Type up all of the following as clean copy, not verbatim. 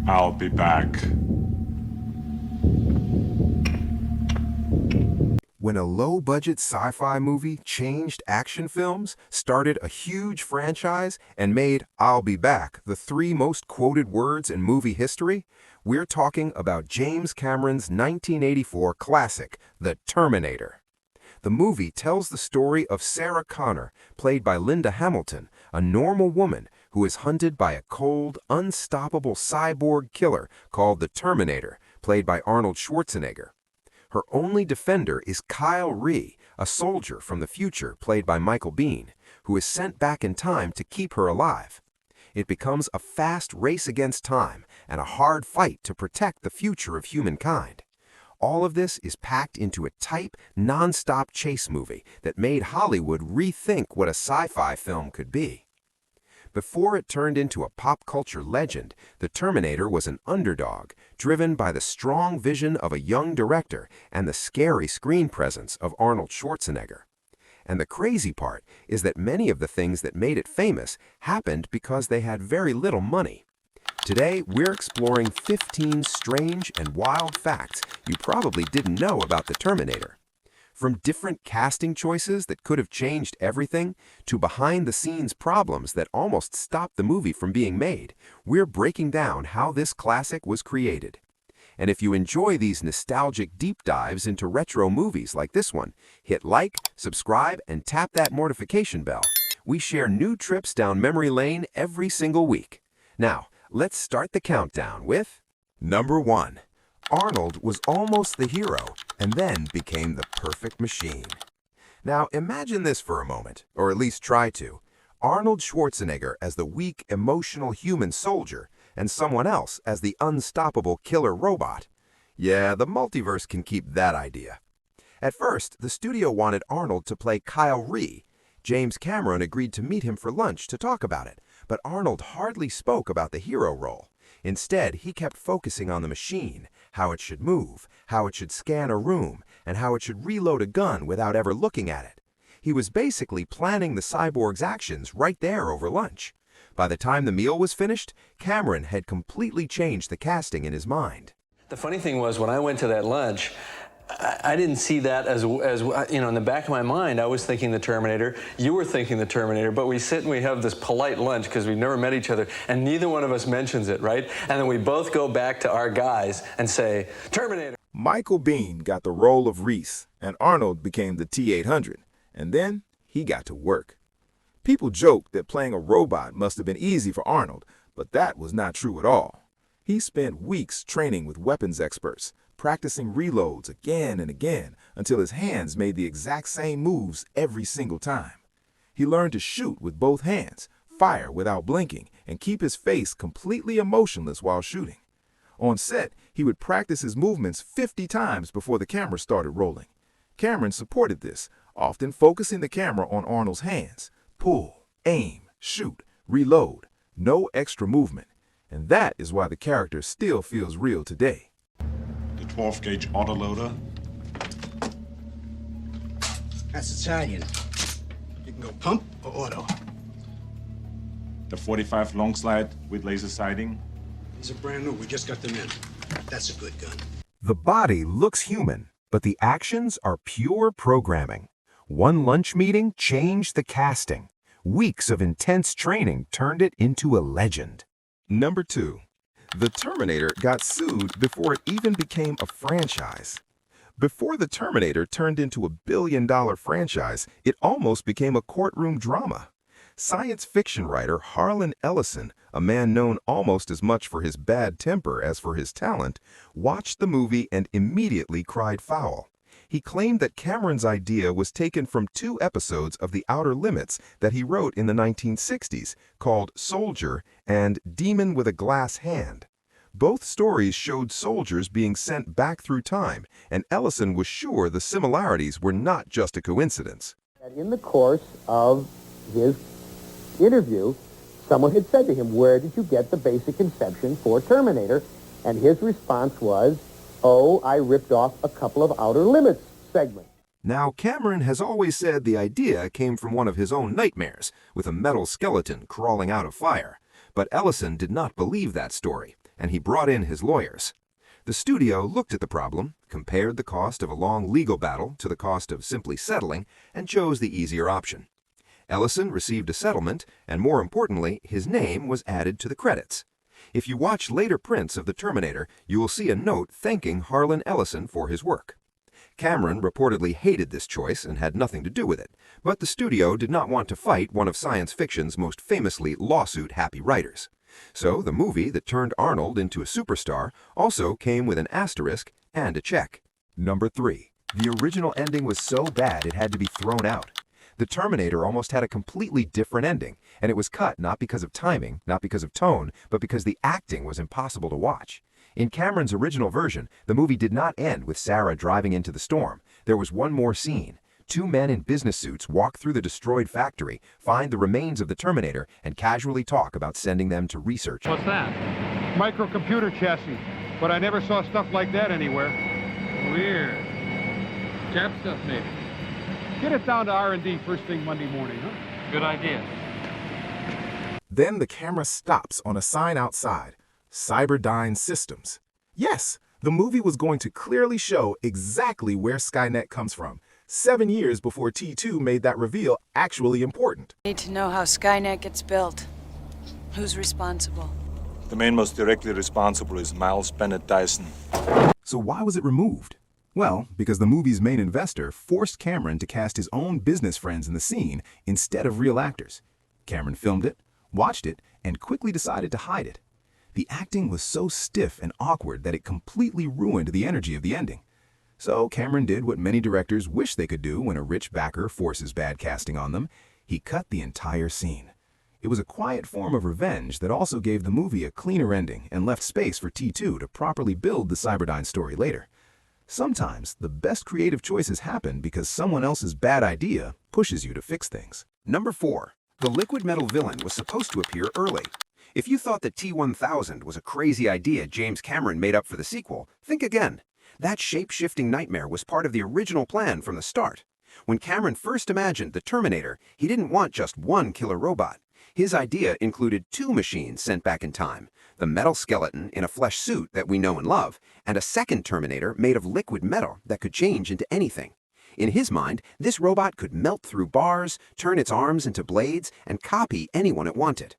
I'll be back. When a low-budget sci-fi movie changed action films, started a huge franchise, and made "I'll be back" the three most quoted words in movie history, we're talking about James Cameron's 1984 classic, The Terminator. The movie tells the story of Sarah Connor, played by Linda Hamilton, a normal woman who is hunted by a cold, unstoppable cyborg killer called the Terminator, played by Arnold Schwarzenegger. Her only defender is Kyle Ree, a soldier from the future played by Michael Biehn, who is sent back in time to keep her alive. It becomes a fast race against time and a hard fight to protect the future of humankind. All of this is packed into a tight, non-stop chase movie that made Hollywood rethink what a sci-fi film could be. Before it turned into a pop culture legend, The Terminator was an underdog, driven by the strong vision of a young director and the scary screen presence of Arnold Schwarzenegger. And the crazy part is that many of the things that made it famous happened because they had very little money. Today, we're exploring 15 strange and wild facts you probably didn't know about The Terminator. From different casting choices that could have changed everything, to behind-the-scenes problems that almost stopped the movie from being made, we're breaking down how this classic was created. And if you enjoy these nostalgic deep dives into retro movies like this one, hit like, subscribe, and tap that notification bell. We share new trips down memory lane every single week. Now, let's start the countdown with Number 1. Arnold was almost the hero and then became the perfect machine. Now imagine this for a moment, or at least try to. Arnold Schwarzenegger as the weak, emotional human soldier and someone else as the unstoppable killer robot. Yeah, the multiverse can keep that idea. At first, the studio wanted Arnold to play Kyle Ree. James Cameron agreed to meet him for lunch to talk about it, but Arnold hardly spoke about the hero role. Instead, he kept focusing on the machine, how it should move, how it should scan a room, and how it should reload a gun without ever looking at it. He was basically planning the cyborg's actions right there over lunch. By the time the meal was finished, Cameron had completely changed the casting in his mind. The funny thing was, when I went to that lunch, I didn't see that as you know, in the back of my mind, I was thinking the Terminator, you were thinking the Terminator, but we sit and we have this polite lunch because we've never met each other, and neither one of us mentions it, right? And then we both go back to our guys and say, Terminator. Michael Biehn got the role of Reese, and Arnold became the T-800, and then he got to work. People joke that playing a robot must have been easy for Arnold, but that was not true at all. He spent weeks training with weapons experts, practicing reloads again and again until his hands made the exact same moves every single time. He learned to shoot with both hands, fire without blinking, and keep his face completely emotionless while shooting. On set, he would practice his movements 50 times before the camera started rolling. Cameron supported this, often focusing the camera on Arnold's hands. Pull, aim, shoot, reload, no extra movement. And that is why the character still feels real today. The 12-gauge autoloader. That's Italian. You can go pump or auto. The 45 long slide with laser sighting. These are brand new. We just got them in. That's a good gun. The body looks human, but the actions are pure programming. One lunch meeting changed the casting. Weeks of intense training turned it into a legend. Number 2. The Terminator got sued before it even became a franchise. Before The Terminator turned into a billion-dollar franchise, it almost became a courtroom drama. Science fiction writer Harlan Ellison, a man known almost as much for his bad temper as for his talent, watched the movie and immediately cried foul. He claimed that Cameron's idea was taken from 2 episodes of The Outer Limits that he wrote in the 1960s, called Soldier and Demon with a Glass Hand. Both stories showed soldiers being sent back through time, and Ellison was sure the similarities were not just a coincidence. In the course of his interview, someone had said to him, "Where did you get the basic conception for Terminator?" And his response was, "Oh, I ripped off a couple of Outer Limits segments." Now, Cameron has always said the idea came from one of his own nightmares, with a metal skeleton crawling out of fire. But Ellison did not believe that story, and he brought in his lawyers. The studio looked at the problem, compared the cost of a long legal battle to the cost of simply settling, and chose the easier option. Ellison received a settlement, and more importantly, his name was added to the credits. If you watch later prints of the Terminator, you will see a note thanking Harlan Ellison for his work. Cameron reportedly hated this choice and had nothing to do with it, but the studio did not want to fight one of science fiction's most famously lawsuit-happy writers. So the movie that turned Arnold into a superstar also came with an asterisk and a check. Number 3. The original ending was so bad it had to be thrown out. The Terminator almost had a completely different ending, and it was cut not because of timing, not because of tone, but because the acting was impossible to watch. In Cameron's original version, the movie did not end with Sarah driving into the storm. There was one more scene. 2 men in business suits walk through the destroyed factory, find the remains of the Terminator, and casually talk about sending them to research. What's that? Microcomputer chassis, but I never saw stuff like that anywhere. Weird. Jap stuff, maybe. Get it down to R&D first thing Monday morning, huh? Good idea. Then the camera stops on a sign outside, Cyberdyne Systems. Yes, the movie was going to clearly show exactly where Skynet comes from, 7 years before T2 made that reveal actually important. Need to know how Skynet gets built. Who's responsible? The man most directly responsible is Miles Bennett Dyson. So why was it removed? Well, because the movie's main investor forced Cameron to cast his own business friends in the scene instead of real actors. Cameron filmed it, watched it, and quickly decided to hide it. The acting was so stiff and awkward that it completely ruined the energy of the ending. So Cameron did what many directors wish they could do when a rich backer forces bad casting on them. He cut the entire scene. It was a quiet form of revenge that also gave the movie a cleaner ending and left space for T2 to properly build the Cyberdyne story later. Sometimes the best creative choices happen because someone else's bad idea pushes you to fix things. Number 4. The liquid metal villain was supposed to appear early. If you thought that T-1000 was a crazy idea James Cameron made up for the sequel, think again. That shape-shifting nightmare was part of the original plan from the start. When Cameron first imagined the Terminator, he didn't want just one killer robot. His idea included 2 machines sent back in time, the metal skeleton in a flesh suit that we know and love, and a second Terminator made of liquid metal that could change into anything. In his mind, this robot could melt through bars, turn its arms into blades, and copy anyone it wanted.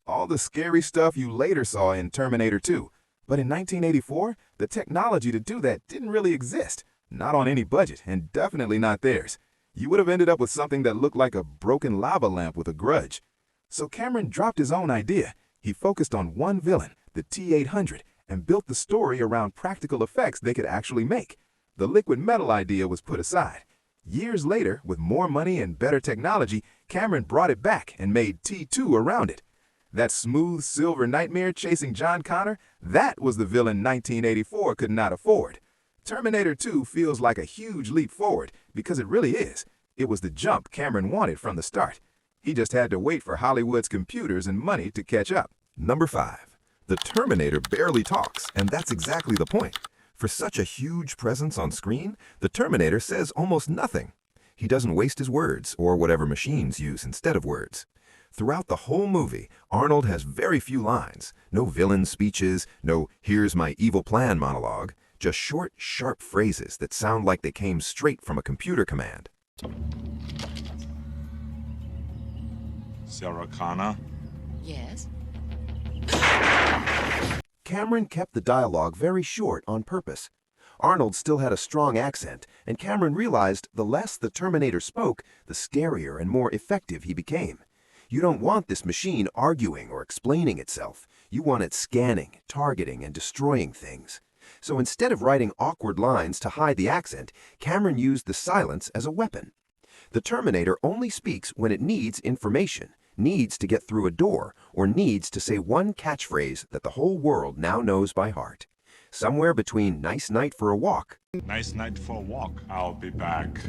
All the scary stuff you later saw in Terminator 2. But in 1984, the technology to do that didn't really exist. Not on any budget, and definitely not theirs. You would have ended up with something that looked like a broken lava lamp with a grudge. So Cameron dropped his own idea. He focused on one villain, the T-800, and built the story around practical effects they could actually make. The liquid metal idea was put aside. Years later, with more money and better technology, Cameron brought it back and made T2 around it. That smooth silver nightmare chasing John Connor, that was the villain 1984 could not afford. Terminator 2 feels like a huge leap forward, because it really is. It was the jump Cameron wanted from the start. He just had to wait for Hollywood's computers and money to catch up. Number 5. The Terminator barely talks, and that's exactly the point. For such a huge presence on screen, the Terminator says almost nothing. He doesn't waste his words, or whatever machines use instead of words. Throughout the whole movie, Arnold has very few lines, no villain speeches, no "here's my evil plan" monologue, just short, sharp phrases that sound like they came straight from a computer command. Sarah Connor. Yes? Cameron kept the dialogue very short on purpose. Arnold still had a strong accent, and Cameron realized the less the Terminator spoke, the scarier and more effective he became. You don't want this machine arguing or explaining itself. You want it scanning, targeting, and destroying things. So instead of writing awkward lines to hide the accent, Cameron used the silence as a weapon. The Terminator only speaks when it needs information, needs to get through a door, or needs to say one catchphrase that the whole world now knows by heart. Somewhere between "nice night for a walk," Nice night for a walk. I'll be back.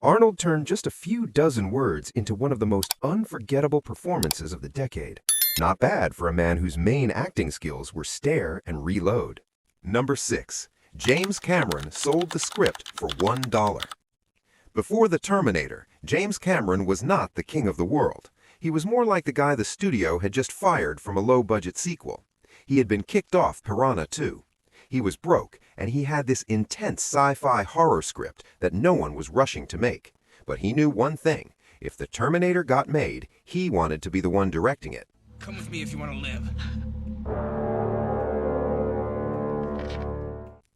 Arnold turned just a few dozen words into one of the most unforgettable performances of the decade. Not bad for a man whose main acting skills were stare and reload. Number 6. James Cameron sold the script for $1. Before The Terminator, James Cameron was not the king of the world. He was more like the guy the studio had just fired from a low-budget sequel. He had been kicked off Piranha 2. He was broke, and he had this intense sci-fi horror script that no one was rushing to make. But he knew one thing. If The Terminator got made, he wanted to be the one directing it. Come with me if you want to live.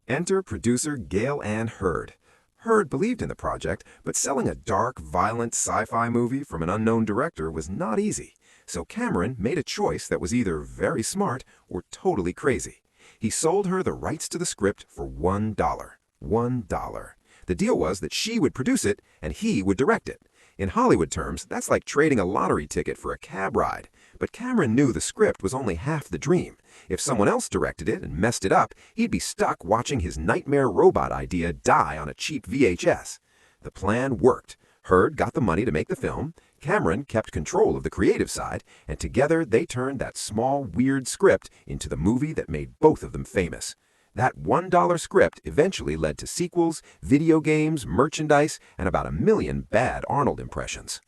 Enter producer Gail Ann Hurd. Hurd believed in the project, but selling a dark, violent sci-fi movie from an unknown director was not easy. So Cameron made a choice that was either very smart or totally crazy. He sold her the rights to the script for $1. $1. The deal was that she would produce it and he would direct it. In Hollywood terms, that's like trading a lottery ticket for a cab ride. But Cameron knew the script was only half the dream. If someone else directed it and messed it up, he'd be stuck watching his nightmare robot idea die on a cheap VHS. The plan worked. Hurd got the money to make the film, Cameron kept control of the creative side, and together they turned that small, weird script into the movie that made both of them famous. That $1 script eventually led to sequels, video games, merchandise, and about 1 million bad Arnold impressions.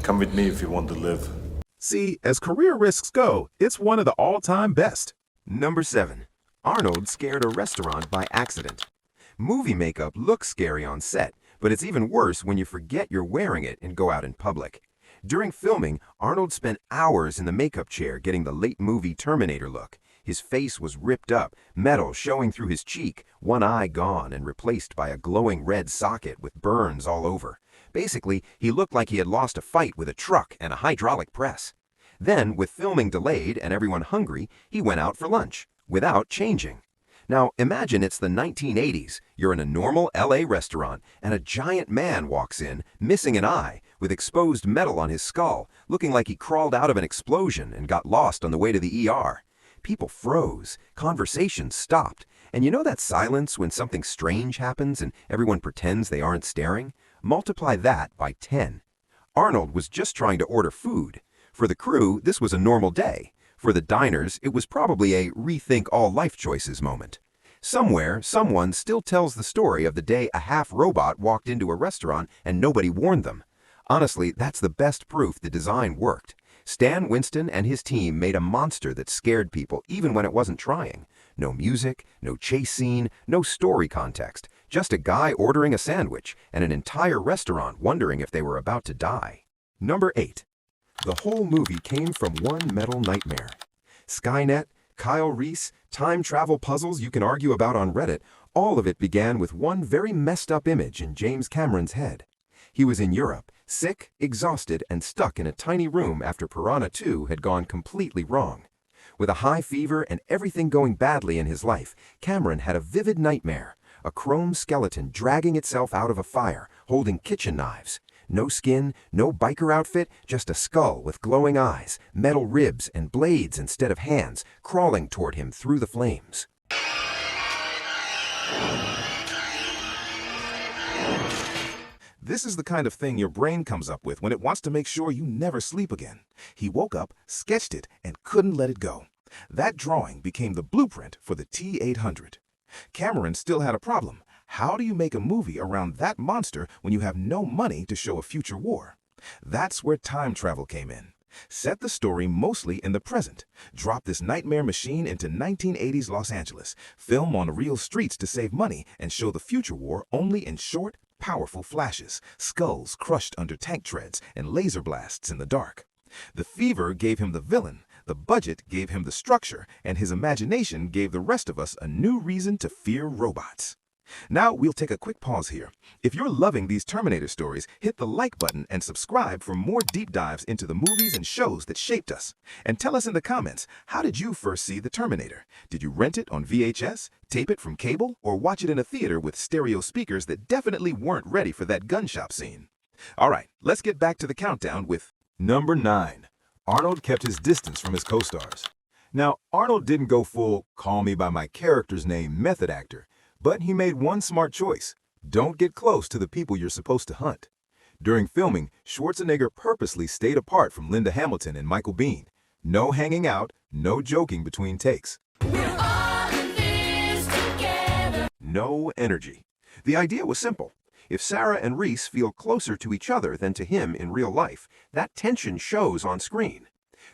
Come with me if you want to live. See, as career risks go, it's one of the all-time best. Number 7. Arnold scared a restaurant by accident. Movie makeup looks scary on set, but it's even worse when you forget you're wearing it and go out in public. During filming, Arnold spent hours in the makeup chair getting the late movie Terminator look. His face was ripped up, metal showing through his cheek, one eye gone and replaced by a glowing red socket with burns all over. Basically, he looked like he had lost a fight with a truck and a hydraulic press. Then, with filming delayed and everyone hungry, he went out for lunch, without changing. Now, imagine it's the 1980s. You're in a normal LA restaurant, and a giant man walks in, missing an eye, with exposed metal on his skull, looking like he crawled out of an explosion and got lost on the way to the ER. People froze, conversations stopped, and you know that silence when something strange happens and everyone pretends they aren't staring? Multiply that by 10. Arnold was just trying to order food. For the crew, this was a normal day. For the diners, it was probably a rethink all life choices moment. Somewhere, someone still tells the story of the day a half-robot walked into a restaurant and nobody warned them. Honestly, that's the best proof the design worked. Stan Winston and his team made a monster that scared people even when it wasn't trying. No music, no chase scene, no story context. Just a guy ordering a sandwich and an entire restaurant wondering if they were about to die. Number 8. The whole movie came from one metal nightmare. Skynet, Kyle Reese, time travel puzzles you can argue about on Reddit, all of it began with one very messed up image in James Cameron's head. He was in Europe, sick, exhausted, and stuck in a tiny room after Piranha 2 had gone completely wrong. With a high fever and everything going badly in his life, Cameron had a vivid nightmare. A chrome skeleton dragging itself out of a fire, holding kitchen knives. No skin, no biker outfit, just a skull with glowing eyes, metal ribs, and blades instead of hands, crawling toward him through the flames. This is the kind of thing your brain comes up with when it wants to make sure you never sleep again. He woke up, sketched it, and couldn't let it go. That drawing became the blueprint for the T-800. Cameron still had a problem. How do you make a movie around that monster when you have no money to show a future war? That's where time travel came in. Set the story mostly in the present. Drop this nightmare machine into 1980s Los Angeles. Film on real streets to save money and show the future war only in short, powerful flashes, skulls crushed under tank treads, and laser blasts in the dark. The fever gave him the villain, the budget gave him the structure, and his imagination gave the rest of us a new reason to fear robots. Now we'll take a quick pause here. If you're loving these Terminator stories, hit the like button and subscribe for more deep dives into the movies and shows that shaped us. And tell us in the comments, how did you first see the Terminator? Did you rent it on VHS, tape it from cable, or watch it in a theater with stereo speakers that definitely weren't ready for that gun shop scene? All right, let's get back to the countdown with Number 9. Arnold kept his distance from his co-stars. Now, Arnold didn't go full call me by my character's name method actor, but he made one smart choice. Don't get close to the people you're supposed to hunt. During filming, Schwarzenegger purposely stayed apart from Linda Hamilton and Michael Biehn. No hanging out, no joking between takes. We're all in this together. No energy. The idea was simple. If Sarah and Reese feel closer to each other than to him in real life, that tension shows on screen.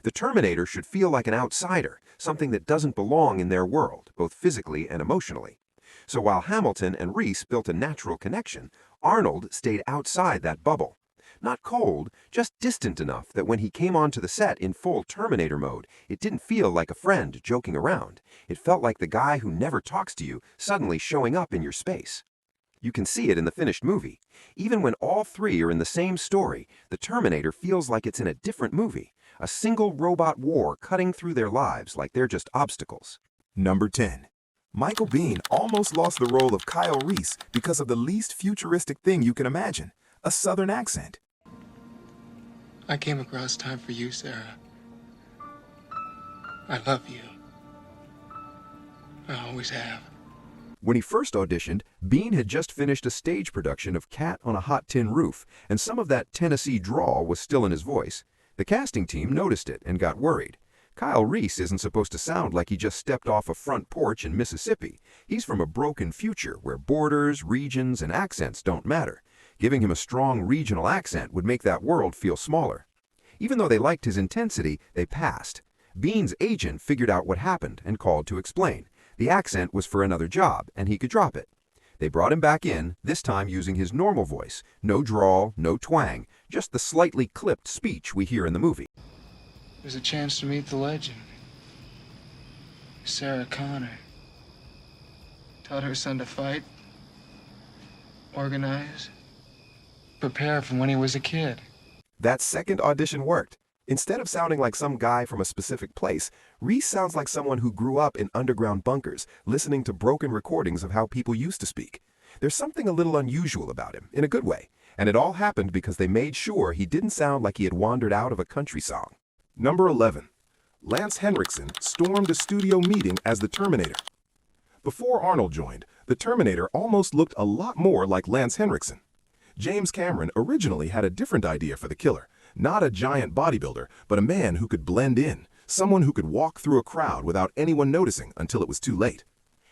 The Terminator should feel like an outsider, something that doesn't belong in their world, both physically and emotionally. So while Hamilton and Reese built a natural connection, Arnold stayed outside that bubble. Not cold, just distant enough that when he came onto the set in full Terminator mode, it didn't feel like a friend joking around. It felt like the guy who never talks to you suddenly showing up in your space. You can see it in the finished movie. Even when all three are in the same story, the Terminator feels like it's in a different movie. A single robot war cutting through their lives like they're just obstacles. Number 10. Michael Biehn almost lost the role of Kyle Reese because of the least futuristic thing you can imagine, a Southern accent. I came across time for you, Sarah. I love you. I always have. When he first auditioned, Biehn had just finished a stage production of Cat on a Hot Tin Roof, and some of that Tennessee drawl was still in his voice. The casting team noticed it and got worried. Kyle Reese isn't supposed to sound like he just stepped off a front porch in Mississippi. He's from a broken future where borders, regions, and accents don't matter. Giving him a strong regional accent would make that world feel smaller. Even though they liked his intensity, they passed. Biehn's agent figured out what happened and called to explain. The accent was for another job, and he could drop it. They brought him back in, this time using his normal voice. No drawl, no twang, just the slightly clipped speech we hear in the movie. There's a chance to meet the legend. Sarah Connor. Taught her son to fight, organize, prepare from when he was a kid. That second audition worked. Instead of sounding like some guy from a specific place, Reese sounds like someone who grew up in underground bunkers, listening to broken recordings of how people used to speak. There's something a little unusual about him, in a good way, and it all happened because they made sure he didn't sound like he had wandered out of a country song. Number 11. Lance Henriksen stormed a studio meeting as the Terminator. Before Arnold joined, the Terminator almost looked a lot more like Lance Henriksen. James Cameron originally had a different idea for the killer. Not a giant bodybuilder, but a man who could blend in, someone who could walk through a crowd without anyone noticing until it was too late.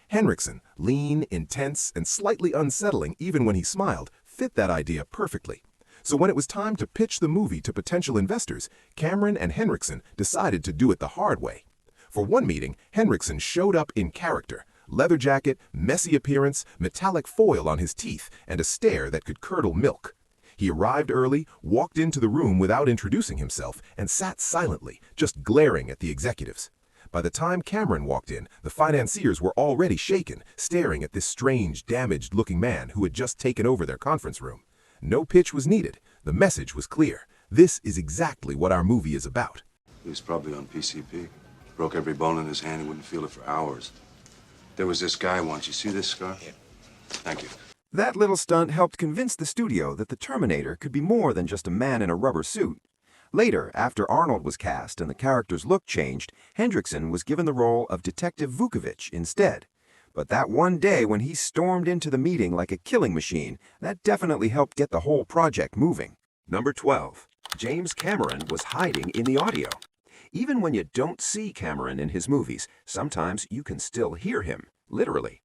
Henriksen, lean, intense, and slightly unsettling even when he smiled, fit that idea perfectly. So when it was time to pitch the movie to potential investors, Cameron and Henriksen decided to do it the hard way. For one meeting, Henriksen showed up in character. Leather jacket, messy appearance, metallic foil on his teeth, and a stare that could curdle milk. He arrived early, walked into the room without introducing himself, and sat silently, just glaring at the executives. By the time Cameron walked in, the financiers were already shaken, staring at this strange, damaged-looking man who had just taken over their conference room. No pitch was needed. The message was clear. This is exactly what our movie is about. He was probably on PCP. Broke every bone in his hand. He wouldn't feel it for hours. There was this guy once. You see this scar? Yeah. Thank you. That little stunt helped convince the studio that the Terminator could be more than just a man in a rubber suit. Later, after Arnold was cast and the character's look changed, Henriksen was given the role of Detective Vukovich instead. But that one day when he stormed into the meeting like a killing machine, that definitely helped get the whole project moving. Number 12. James Cameron was hiding in the audio. Even when you don't see Cameron in his movies, sometimes you can still hear him, literally.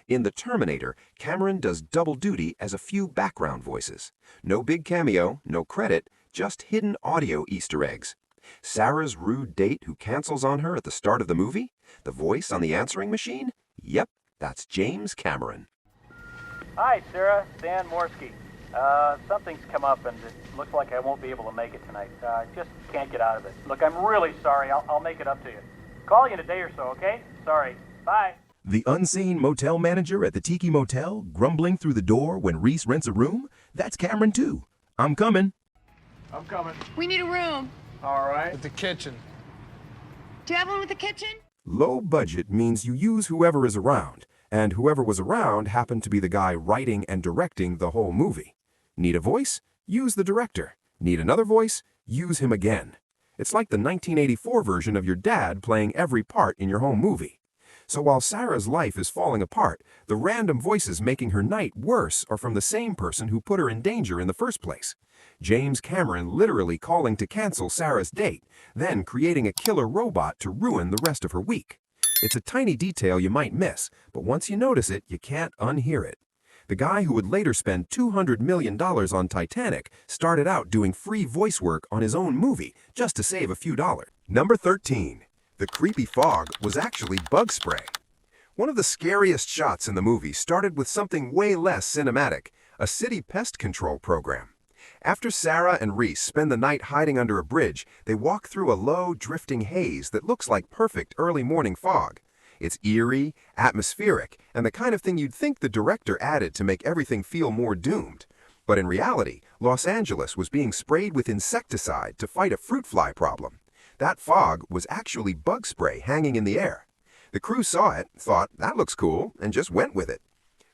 In The Terminator, Cameron does double duty as a few background voices. No big cameo, no credit, just hidden audio Easter eggs. Sarah's rude date who cancels on her at the start of the movie? The voice on the answering machine? Yep, that's James Cameron. Hi, Sarah. Dan Morsky. Something's come up and it looks like I won't be able to make it tonight. Just can't get out of it. Look, I'm really sorry. I'll make it up to you. Call you in a day or so, okay? Sorry. Bye. The unseen motel manager at the Tiki Motel, grumbling through the door when Reese rents a room? That's Cameron too. I'm coming. I'm coming. We need a room. All right. With the kitchen. Do you have one with a kitchen? Low budget means you use whoever is around, and whoever was around happened to be the guy writing and directing the whole movie. Need a voice? Use the director. Need another voice? Use him again. It's like the 1984 version of your dad playing every part in your home movie. So while Sarah's life is falling apart, the random voices making her night worse are from the same person who put her in danger in the first place. James Cameron literally calling to cancel Sarah's date, then creating a killer robot to ruin the rest of her week. It's a tiny detail you might miss, but once you notice it, you can't unhear it. The guy who would later spend $200 million on Titanic started out doing free voice work on his own movie just to save a few dollars. Number 13. The creepy fog was actually bug spray. One of the scariest shots in the movie started with something way less cinematic, a city pest control program. After Sarah and Reese spend the night hiding under a bridge, they walk through a low, drifting haze that looks like perfect early morning fog. It's eerie, atmospheric, and the kind of thing you'd think the director added to make everything feel more doomed. But in reality, Los Angeles was being sprayed with insecticide to fight a fruit fly problem. That fog was actually bug spray hanging in the air. The crew saw it, thought, that looks cool, and just went with it.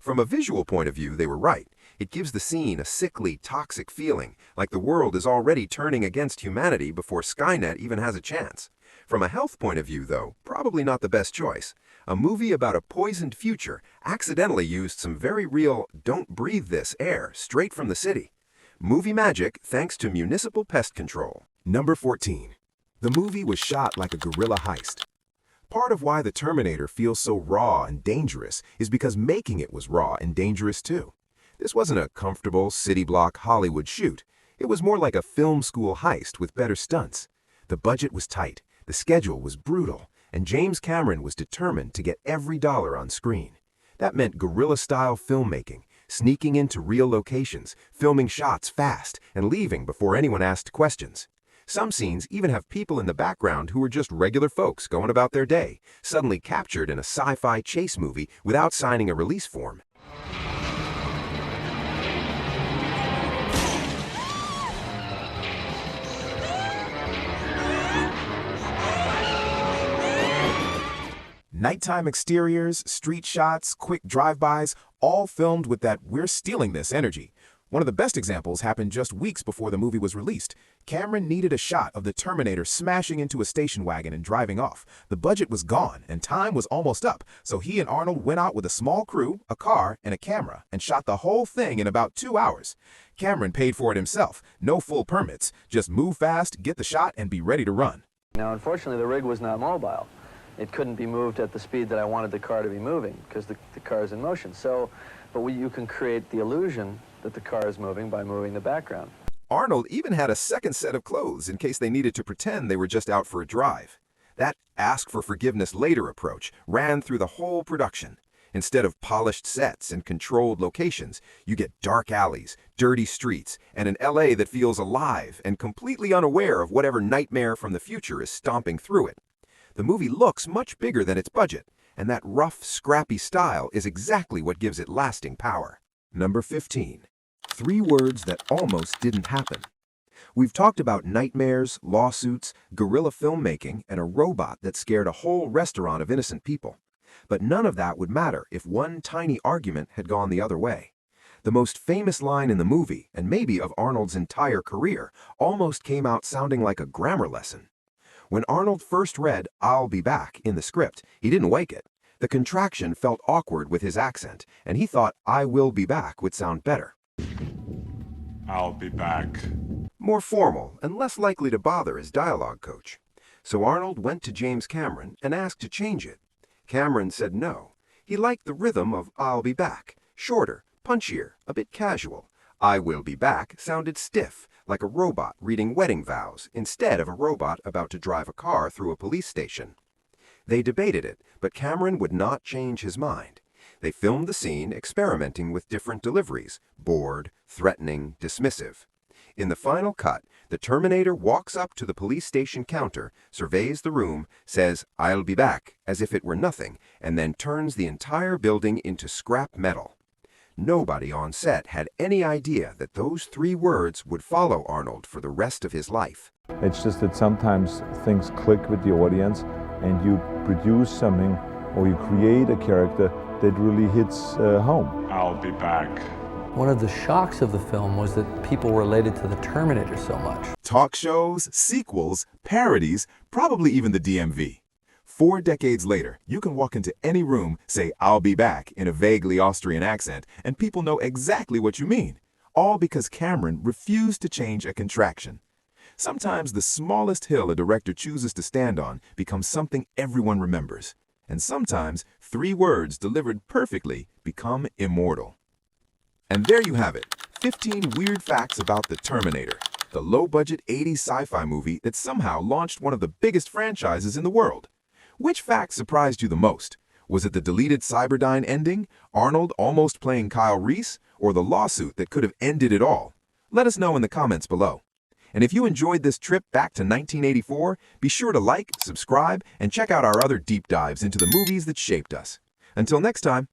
From a visual point of view, they were right. It gives the scene a sickly, toxic feeling, like the world is already turning against humanity before Skynet even has a chance. From a health point of view, though, probably not the best choice. A movie about a poisoned future accidentally used some very real "don't breathe this" air straight from the city. Movie magic thanks to municipal pest control. Number 14. The movie was shot like a guerrilla heist. Part of why the Terminator feels so raw and dangerous is because making it was raw and dangerous too. This wasn't a comfortable city block Hollywood shoot. It was more like a film school heist with better stunts. The budget was tight, the schedule was brutal, and James Cameron was determined to get every dollar on screen. That meant guerrilla-style filmmaking, sneaking into real locations, filming shots fast, and leaving before anyone asked questions. Some scenes even have people in the background who were just regular folks going about their day, suddenly captured in a sci-fi chase movie without signing a release form. Nighttime exteriors, street shots, quick drive-bys, all filmed with that "we're stealing this" energy. One of the best examples happened just weeks before the movie was released. Cameron needed a shot of the Terminator smashing into a station wagon and driving off. The budget was gone and time was almost up, so he and Arnold went out with a small crew, a car, and a camera and shot the whole thing in about 2 hours. Cameron paid for it himself, no full permits, just move fast, get the shot, and be ready to run. Now, unfortunately, the rig was not mobile. It couldn't be moved at the speed that I wanted the car to be moving because the car is in motion. But you can create the illusion that the car is moving by moving the background. Arnold even had a second set of clothes in case they needed to pretend they were just out for a drive. That ask for forgiveness later approach ran through the whole production. Instead of polished sets and controlled locations, you get dark alleys, dirty streets, and an LA that feels alive and completely unaware of whatever nightmare from the future is stomping through it. The movie looks much bigger than its budget, and that rough, scrappy style is exactly what gives it lasting power. Number 15. 3 words that almost didn't happen. We've talked about nightmares, lawsuits, guerrilla filmmaking, and a robot that scared a whole restaurant of innocent people. But none of that would matter if one tiny argument had gone the other way. The most famous line in the movie, and maybe of Arnold's entire career, almost came out sounding like a grammar lesson. When Arnold first read "I'll be back" in the script, he didn't like it. The contraction felt awkward with his accent, and he thought "I will be back" would sound better. I'll be back. More formal and less likely to bother his dialogue coach. So Arnold went to James Cameron and asked to change it. Cameron said no. He liked the rhythm of "I'll be back," shorter, punchier, a bit casual. "I will be back" sounded stiff, like a robot reading wedding vows instead of a robot about to drive a car through a police station. They debated it, but Cameron would not change his mind. They filmed the scene experimenting with different deliveries: bored, threatening, dismissive. In the final cut, the Terminator walks up to the police station counter, surveys the room, says "I'll be back" as if it were nothing, and then turns the entire building into scrap metal. Nobody on set had any idea that those 3 words would follow Arnold for the rest of his life. It's just that sometimes things click with the audience and you produce something or you create a character that really hits home. I'll be back. One of the shocks of the film was that people related to the Terminator so much. Talk shows, sequels, parodies, probably even the DMV. 4 decades later, you can walk into any room, say "I'll be back" in a vaguely Austrian accent, and people know exactly what you mean. All because Cameron refused to change a contraction. Sometimes the smallest hill a director chooses to stand on becomes something everyone remembers. And sometimes 3 words delivered perfectly become immortal. And there you have it, 15 weird facts about the Terminator, the low-budget 80s sci-fi movie that somehow launched one of the biggest franchises in the world. Which fact surprised you the most? Was it the deleted Cyberdyne ending, Arnold almost playing Kyle Reese, or the lawsuit that could have ended it all? Let us know in the comments below. And if you enjoyed this trip back to 1984, be sure to like, subscribe, and check out our other deep dives into the movies that shaped us. Until next time.